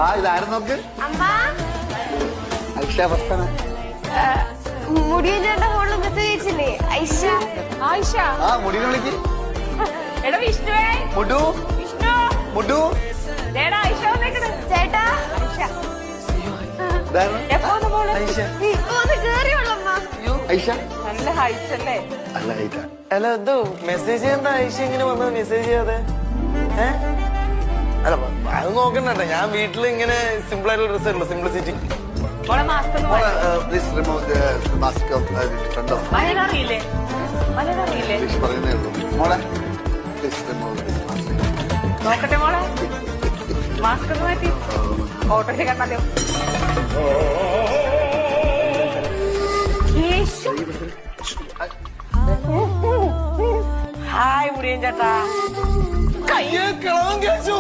വാ ഇതാരും നോക്ക്. ഐഷ ഭർത്തന മുടിയൻ ചേട്ടന്റെ ഫോണിൽ മെസ്സേജ് അയച്ചില്ലേ? ഐഷ ആയിഷ ആ മുടിനെ വിളിക്ക്. എടാ വിഷ്ണുവേ, മുടു വിഷ്ണു മുടു ദേടാ ആയിഷ വന്നേക്കണ്. ചേട്ടാ ആയിഷ ഇതാരാ? എപ്പോ വന്ന മോള്? ഐഷ. ഇപ്പൊ ഒന്ന് കേറിയോളമ്മ. ഐഷ നല്ല ഹൈറ്റ് അല്ലേ? അല്ല ഐഷ. അല്ല എന്തോ മെസ്സേജ് എന്താ ഐഷ ഇങ്ങനെ വന്നത് മെസ്സേജ് ചെയ്യാതെ? അല്ല അത് നോക്കണ്ട, ഞാൻ വീട്ടിൽ ഇങ്ങനെ സിമ്പിൾ ആയിട്ടുള്ള ഡ്രസ് ഉള്ളു, സിംപ്ലിസിറ്റി. മോളെ മാസ്ക് ഒന്ന് please remove the mask off front off. Malayalam അറിയില്ലേ? മലയാളം അറിയില്ലേ? ഇംഗ്ലീഷ് പറയുന്നേ ഉള്ളൂ. മോളെ പ്ലീസ് റിമൂവ് ദിസ് മാസ്ക്. നോക്കട്ടെ മോളെ, മാസ്ക് ഒന്ന് മാറ്റി ഓട്ടോയിൽ കണ്ടാലോ. ഹായ് മുടിയൻ ചേട്ടാ. കിളവൻ കഴിച്ചു.